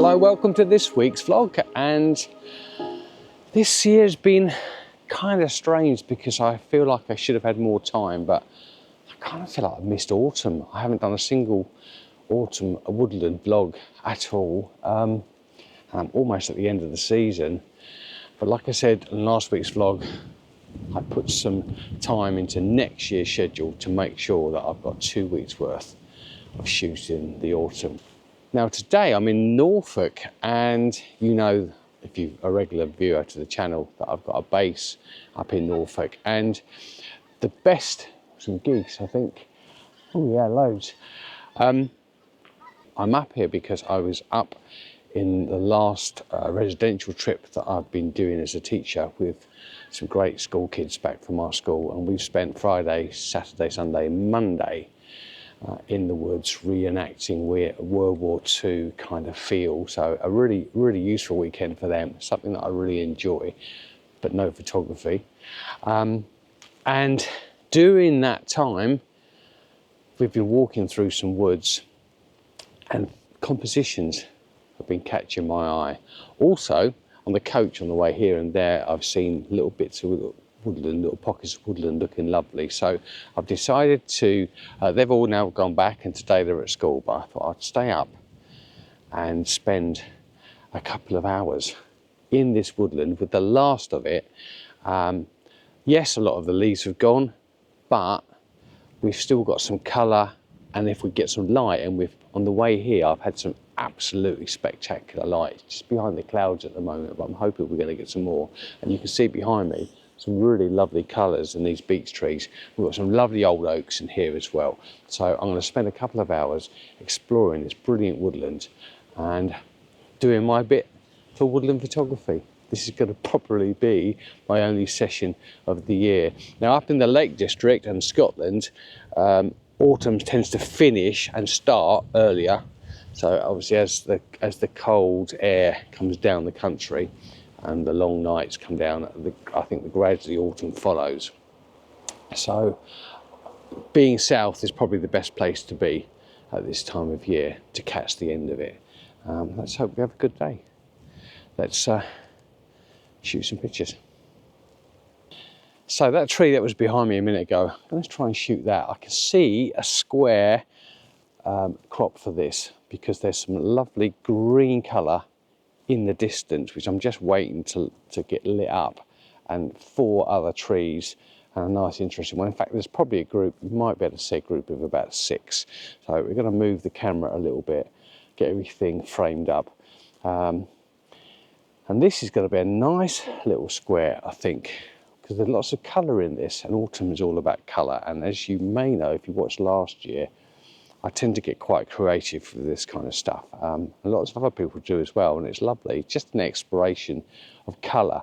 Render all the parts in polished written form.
So welcome to this week's vlog, and this year's been kind of strange because I feel like I should have had more time, but I kind of feel like I've missed autumn. I haven't done a single autumn woodland vlog at all. I'm almost at the end of the season, but like I said in last week's vlog, I put some time into next year's schedule to make sure that I've got 2 weeks worth of shooting the autumn. Now today I'm in Norfolk, and you know, if you're a regular viewer to the channel, that I've got a base up in Norfolk, and the best, some geese I think, oh yeah, loads. I'm up here because I was up in the last residential trip that I've been doing as a teacher with some great school kids back from our school, and we've spent Friday, Saturday, Sunday, Monday in the woods reenacting World War II kind of feel. So a really useful weekend for them, something that I really enjoy, but no photography. And during that time we've been walking through some woods, and compositions have been catching my eye. Also on the coach on the way here and there, I've seen little bits of woodland, little pockets of woodland looking lovely. So I've decided to, they've all now gone back and today they're at school, but I thought I'd stay up and spend a couple of hours in this woodland with the last of it. Yes, a lot of the leaves have gone, but we've still got some colour, and if we get some light, and on the way here I've had some absolutely spectacular light just behind the clouds at the moment, but I'm hoping we're going to get some more. And you can see behind me some really lovely colours in these beech trees. We've got some lovely old oaks in here as well. So I'm going to spend a couple of hours exploring this brilliant woodland and doing my bit for woodland photography. This is going to probably be my only session of the year. Now up in the Lake District and Scotland, autumn tends to finish and start earlier. So obviously as the cold air comes down the country and the long nights come down, I think the gradually autumn follows. So being south is probably the best place to be at this time of year to catch the end of it. Let's hope we have a good day. Let's shoot some pictures. So that tree that was behind me a minute ago, let's try and shoot that. I can see a square crop for this because there's some lovely green colour in the distance, which I'm just waiting to get lit up, and 4 other trees and a nice interesting one. In fact, there's probably a group, you might be able to see a group of about 6. So we're going to move the camera a little bit, get everything framed up. And this is going to be a nice little square, I think, because there's lots of colour in this, and autumn is all about colour. And as you may know, if you watched last year, I tend to get quite creative with this kind of stuff. Lots of other people do as well, and it's lovely. It's just an exploration of colour.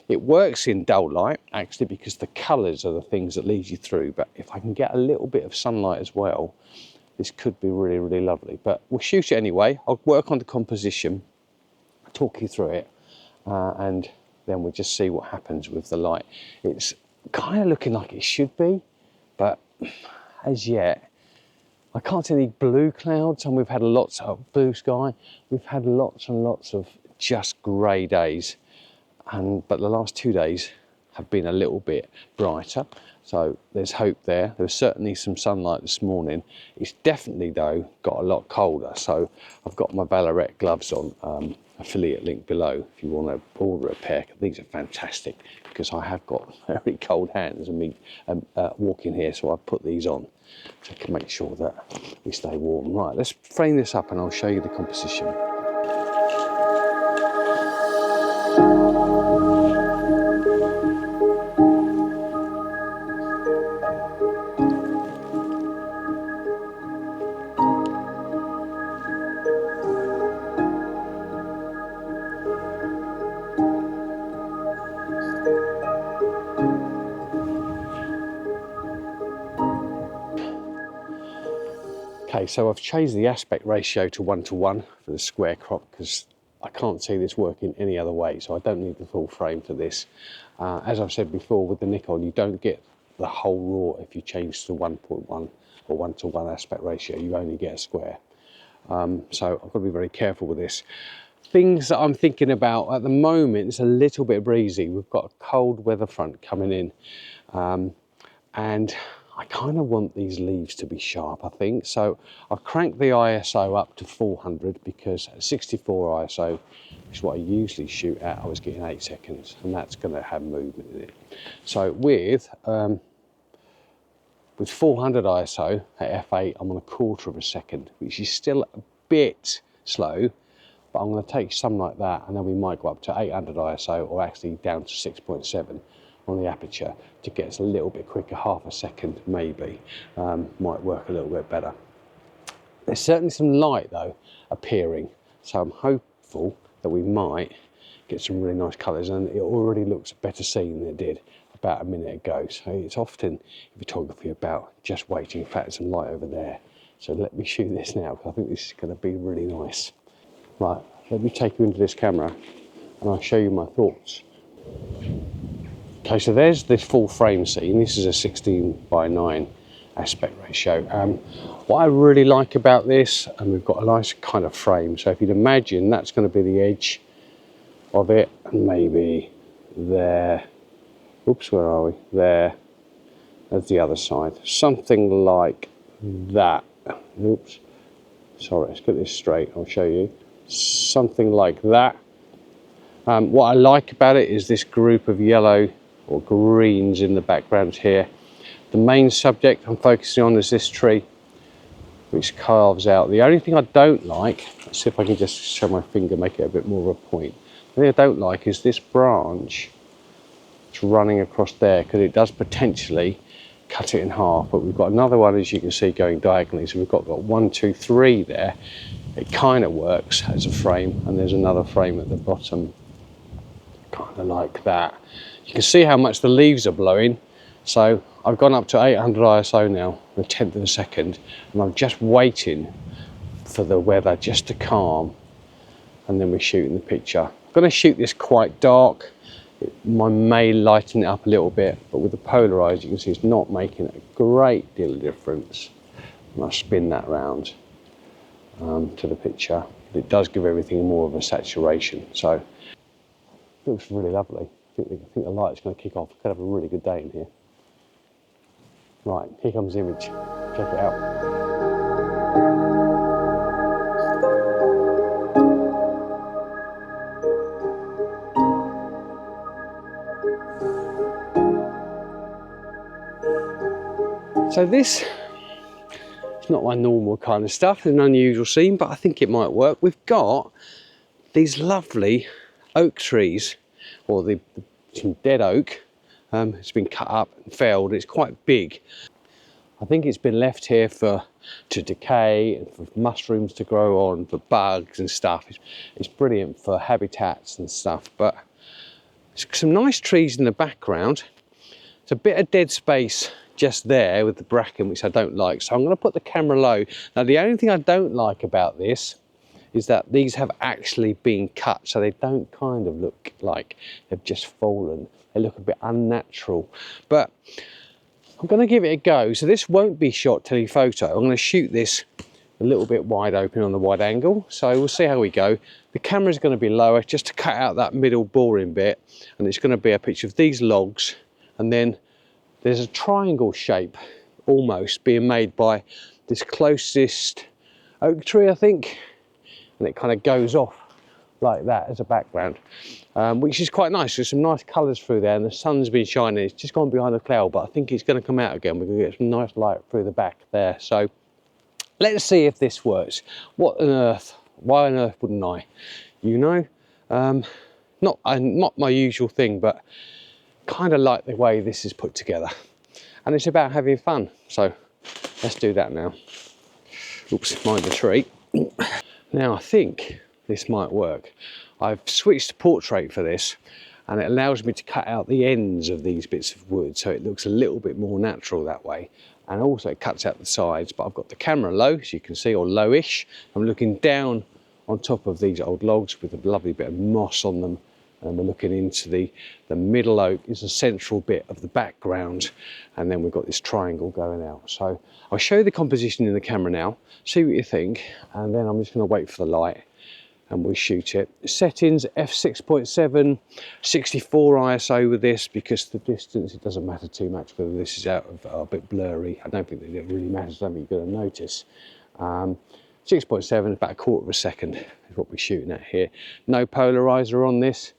It works in dull light, actually, because the colours are the things that lead you through. But if I can get a little bit of sunlight as well, this could be really lovely. But we'll shoot it anyway. I'll work on the composition, talk you through it, and then we'll just see what happens with the light. It's kind of looking like it should be, but as yet, I can't see any blue clouds, and we've had lots of blue sky. We've had lots and lots of just grey days, but the last 2 days have been a little bit brighter. So there's hope there. There was certainly some sunlight this morning. It's definitely, though, got a lot colder. So I've got my Ballarat gloves on, affiliate link below if you want to order a pair. These are fantastic because I have got very cold hands and me walking here, so I've put these on to make sure that we stay warm. Right, let's frame this up and I'll show you the composition. Okay, so I've changed the aspect ratio to 1:1 for the square crop because I can't see this working any other way, so I don't need the full frame for this. As I've said before, with the Nikon, you don't get the whole raw if you change to 1.1 or 1:1 aspect ratio. You only get a square. So I've got to be very careful with this. things that I'm thinking about at the moment, it's a little bit breezy. We've got a cold weather front coming in, and I kind of want these leaves to be sharp, I think. So I've cranked the ISO up to 400 because at 64 ISO, which is what I usually shoot at, I was getting 8 seconds, and that's going to have movement in it. So with 400 ISO at f8, I'm on 1/4 of a second, which is still a bit slow, but I'm going to take some like that, and then we might go up to 800 ISO, or actually down to 6.7 on the aperture to get us a little bit quicker, half a second maybe, might work a little bit better. There's certainly some light though appearing, so I'm hopeful that we might get some really nice colours, and it already looks better seen than it did about a minute ago. So it's often in photography about just waiting for some light over there. So let me shoot this now, because I think this is going to be really nice. Right, let me take you into this camera and I'll show you my thoughts. Okay, so there's this full frame scene. This is a 16:9 aspect ratio. What I really like about this, and we've got a nice kind of frame, so if you'd imagine that's going to be the edge of it, and maybe there, oops, where are we? There, that's the other side. Something like that. Oops, sorry, let's get this straight, I'll show you. Something like that. What I like about it is this group of yellow or greens in the background here. The main subject I'm focusing on is this tree, which carves out. The only thing I don't like, let's see if I can just show my finger, make it a bit more of a point. The thing I don't like is this branch that's running across there, because it does potentially cut it in half, but we've got another one, as you can see, going diagonally. So we've got 1, 2, 3 there. It kind of works as a frame, and there's another frame at the bottom, kind of like that. You can see how much the leaves are blowing. So I've gone up to 800 ISO now, a 1/10 of a second, and I'm just waiting for the weather just to calm, and then we're shooting the picture. I'm going to shoot this quite dark. I may lighten it up a little bit, but with the polarized, you can see it's not making a great deal of difference. And I'll spin that round to the picture. It does give everything more of a saturation, so it looks really lovely. I think the light's going to kick off. Could have a really good day in here. Right, here comes the image. Check it out. So this is not my normal kind of stuff. It's an unusual scene, but I think it might work. We've got these lovely oak trees, or some dead oak. It's been cut up and felled. It's quite big. I think it's been left here to decay, and for mushrooms to grow on, for bugs and stuff. It's brilliant for habitats and stuff, but there's some nice trees in the background. It's a bit of dead space just there with the bracken, which I don't like, so I'm going to put the camera low. Now the only thing I don't like about this is that these have actually been cut, so they don't kind of look like they've just fallen. They look a bit unnatural, but I'm going to give it a go. So this won't be shot telephoto. I'm going to shoot this a little bit wide open on the wide angle, so we'll see how we go. The camera's going to be lower just to cut out that middle boring bit, and it's going to be a picture of these logs, and then there's a triangle shape almost being made by this closest oak tree, I think, and it kind of goes off like that as a background, which is quite nice. There's some nice colours through there, and the sun's been shining. It's just gone behind the cloud, but I think it's going to come out again. We're going to get some nice light through the back there. So let's see if this works. What on earth? Why on earth wouldn't I? You know, not my usual thing, but kind of like the way this is put together, and it's about having fun. So let's do that now. Oops, mind the tree. Now I think this might work. I've switched to portrait for this, and it allows me to cut out the ends of these bits of wood, so it looks a little bit more natural that way, and also it cuts out the sides. But I've got the camera low, as you can see, or lowish. I'm looking down on top of these old logs with a lovely bit of moss on them, and we're looking into the middle oak is the central bit of the background, and then we've got this triangle going out. So I'll show you the composition in the camera now, see what you think, and then I'm just going to wait for the light, and we'll shoot it. Settings f6.7, 64 ISO with this, because the distance, it doesn't matter too much whether this is out of a bit blurry. I don't think that it really matters. I don't think you're going to notice. 6.7, about a quarter of a second is what we're shooting at here. No polarizer on this.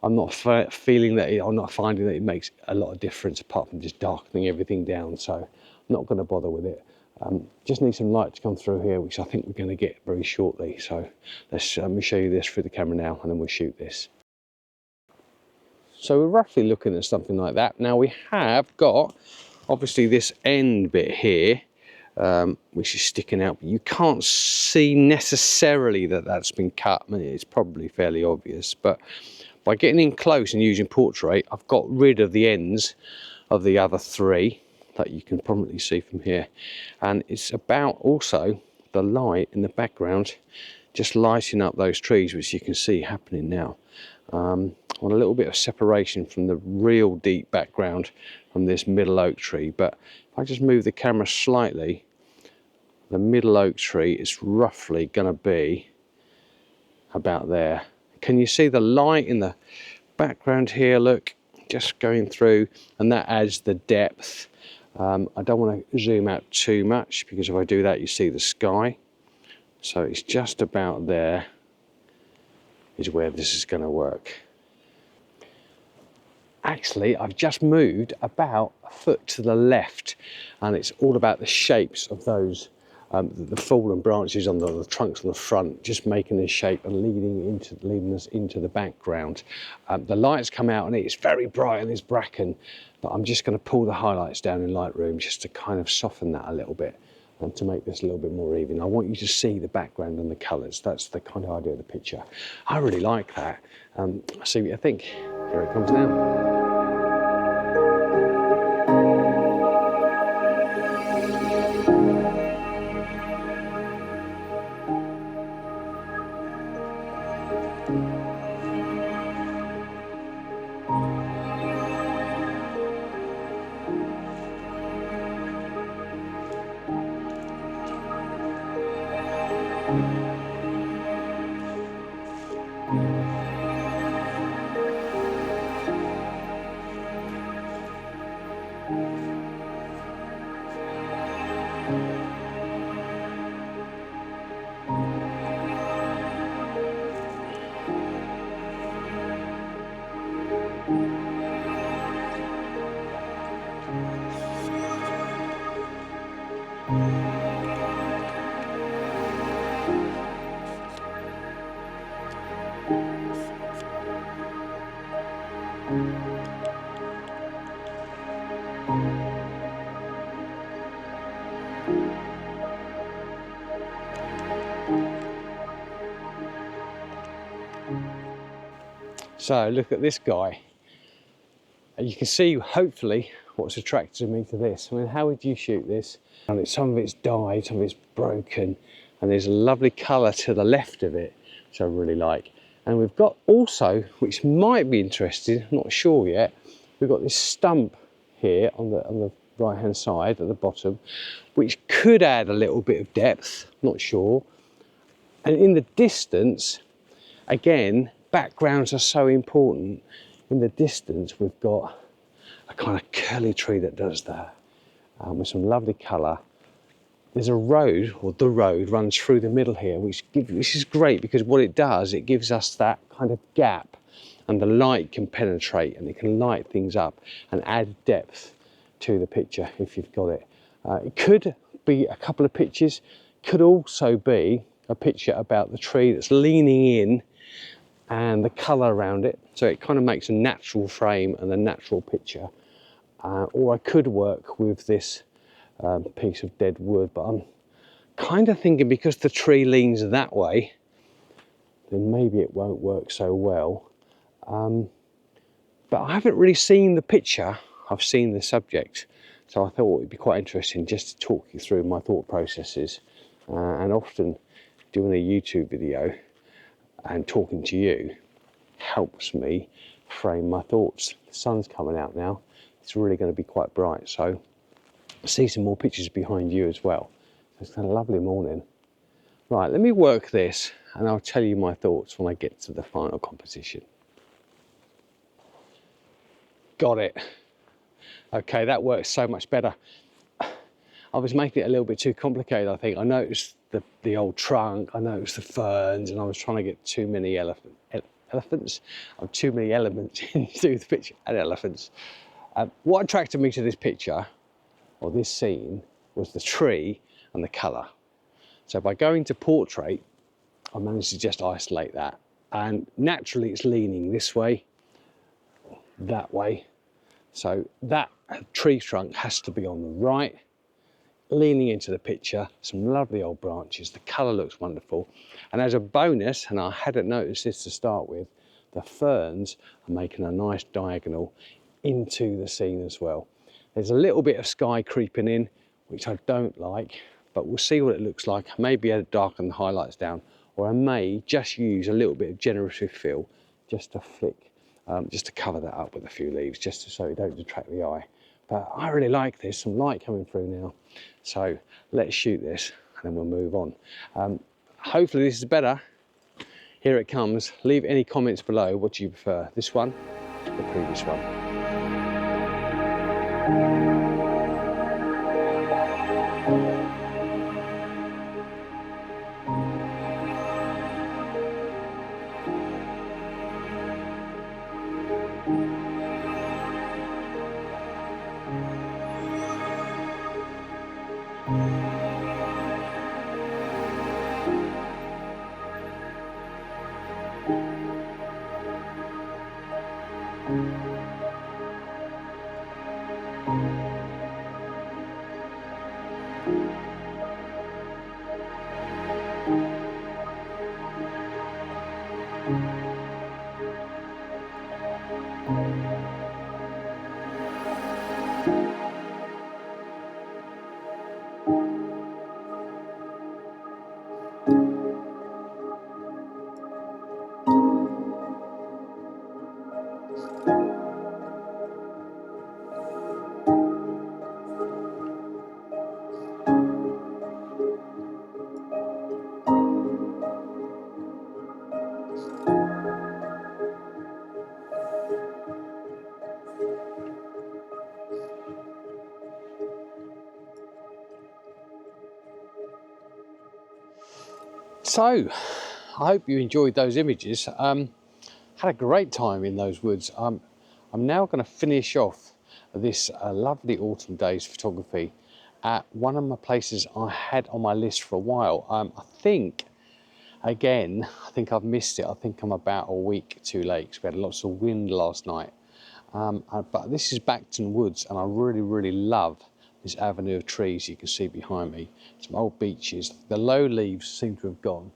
I'm not feeling that I'm not finding that it makes a lot of difference apart from just darkening everything down, so I'm not going to bother with it. Just need some light to come through here, which I think we're going to get very shortly. So let me show you this through the camera now, and then we'll shoot this. So we're roughly looking at something like that. Now we have got obviously this end bit here, which is sticking out, but you can't see necessarily that that's been cut. I mean, it's probably fairly obvious, but by getting in close and using portrait, I've got rid of the ends of the other three that you can probably see from here. And it's about also the light in the background just lighting up those trees, which you can see happening now. I want a little bit of separation from the real deep background from this middle oak tree, but if I just move the camera slightly, the middle oak tree is roughly going to be about there. Can you see the light in the background here? Look, just going through, and that adds the depth. I don't want to zoom out too much, because if I do that you see the sky. So it's just about there is where this is going to work. Actually, I've just moved about a foot to the left, and it's all about the shapes of those the fallen branches on the trunks on the front, just making this shape and leading us into the background. The lights come out and it's very bright and it's bracken, but I'm just going to pull the highlights down in Lightroom just to kind of soften that a little bit and to make this a little bit more even. I want you to see the background and the colours. That's the kind of idea of the picture. I really like that. See what you think. Here it comes now. So look at this guy, and you can see hopefully what's attracted me to this. I mean, how would you shoot this? And some of it's died, some of it's broken, and there's a lovely colour to the left of it, which I really like. And we've got also, which might be interesting, I'm not sure yet, we've got this stump here on the right hand side at the bottom, which could add a little bit of depth, not sure. And in the distance, again, backgrounds are so important. In the distance, we've got a kind of curly tree that does that, with some lovely colour. There's a road, or the road runs through the middle here, which is great, because what it does, it gives us that kind of gap, and the light can penetrate and it can light things up and add depth to the picture if you've got it. It could be a couple of pictures, could also be a picture about the tree that's leaning in and the colour around it, so it kind of makes a natural frame and a natural picture. Or I could work with this piece of dead wood, but I'm kind of thinking because the tree leans that way, then maybe it won't work so well. But I haven't really seen the picture, I've seen the subject, so I thought it would be quite interesting just to talk you through my thought processes. And often doing a YouTube video and talking to you helps me frame my thoughts. The sun's coming out now, it's really going to be quite bright, so I see some more pictures behind you as well. It's been a lovely morning. Right, let me work this and I'll tell you my thoughts when I get to the final composition. Got it. Okay, that works so much better. I was making it a little bit too complicated, I think. I noticed the old trunk, I noticed the ferns, and I was trying to get too many elephants? Too many elements into the picture, and elephants. What attracted me to this picture, or this scene, was the tree and the colour. So by going to portrait, I managed to just isolate that. And naturally it's leaning this way, that way. So that tree trunk has to be on the right, leaning into the picture, some lovely old branches, the colour looks wonderful. And as a bonus, and I hadn't noticed this to start with, the ferns are making a nice diagonal into the scene as well. There's a little bit of sky creeping in, which I don't like, but we'll see what it looks like. Maybe I'll darken the highlights down, or I may just use a little bit of generative fill just to flick, just to cover that up with a few leaves, just so it don't detract the eye. But I really like this, some light coming through now. So let's shoot this and then we'll move on. Hopefully this is better. Here it comes. Leave any comments below. What do you prefer, this one or the previous one? So, I hope you enjoyed those images. Had a great time in those woods. I'm now going to finish off this lovely autumn days photography at one of my places I had on my list for a while. I think I've missed it. I think I'm about a week too late because we had lots of wind last night. But this is Backton Woods, and I really love this avenue of trees you can see behind me. Some old beeches. The low leaves seem to have gone,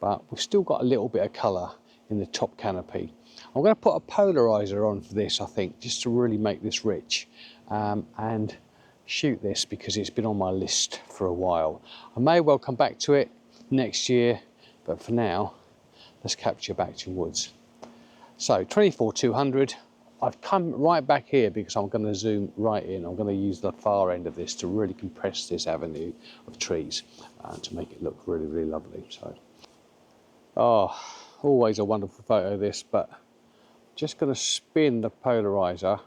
but we've still got a little bit of colour in the top canopy. I'm going to put a polarizer on for this, I think, just to really make this rich, and shoot this because it's been on my list for a while. I may well come back to it next year, but for now, let's capture Backton Woods. So 24-200. I've come right back here because I'm going to zoom right in. I'm going to use the far end of this to really compress this avenue of trees to make it look really lovely. So, oh, always a wonderful photo this, but just going to spin the polarizer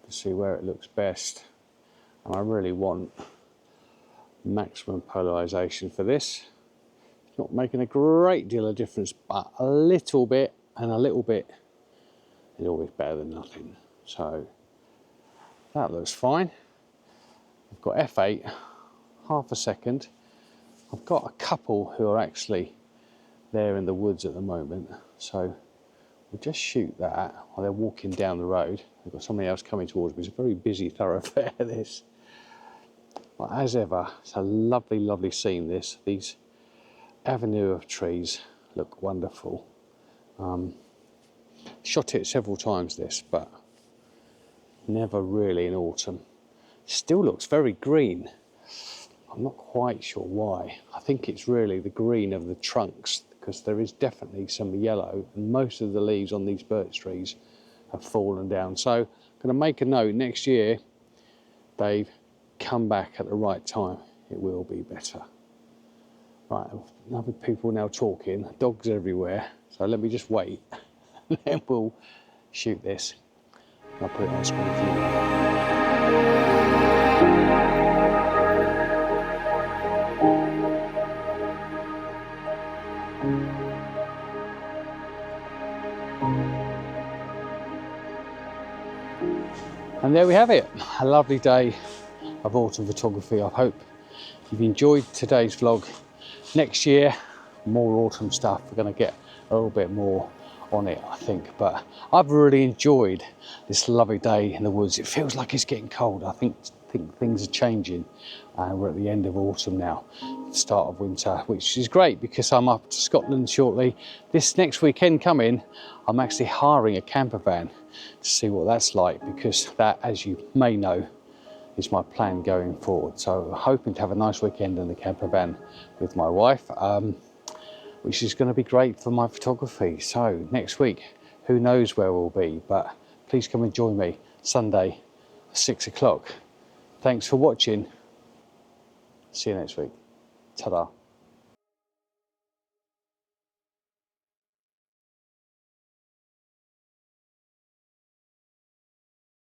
to see where it looks best. And I really want maximum polarization for this. It's not making a great deal of difference, but a little bit and a little bit is always better than nothing. So that looks fine. I've got f8, half a second. I've got a couple who are actually there in the woods at the moment, so we'll just shoot that while they're walking down the road. I've got somebody else coming towards me. It's a very busy thoroughfare, this. But as ever, it's a lovely scene, this. These avenue of trees look wonderful. Shot it several times, this, but never really in autumn. Still looks very green. I'm not quite sure why. I think it's really the green of the trunks, because there is definitely some yellow, and most of the leaves on these birch trees have fallen down. So I'm going to make a note next year, Dave, come back at the right time. It will be better. Right, other people now talking, dogs everywhere. So let me just wait, then we'll shoot this. I'll put it on screen for you. And there we have it, a lovely day of autumn photography. I hope you've enjoyed today's vlog. Next year, more autumn stuff. We're going to get a little bit more on it, I think. But I've really enjoyed this lovely day in the woods. It feels like it's getting cold. I think things are changing. We're at the end of autumn now, start of winter, which is great because I'm up to Scotland shortly. This next weekend coming, I'm actually hiring a camper van to see what that's like, because that, as you may know, is my plan going forward. So hoping to have a nice weekend in the camper van with my wife, which is going to be great for my photography. So next week, who knows where we'll be, but please come and join me Sunday, 6 o'clock. Thanks for watching. See you next week. Ta-da.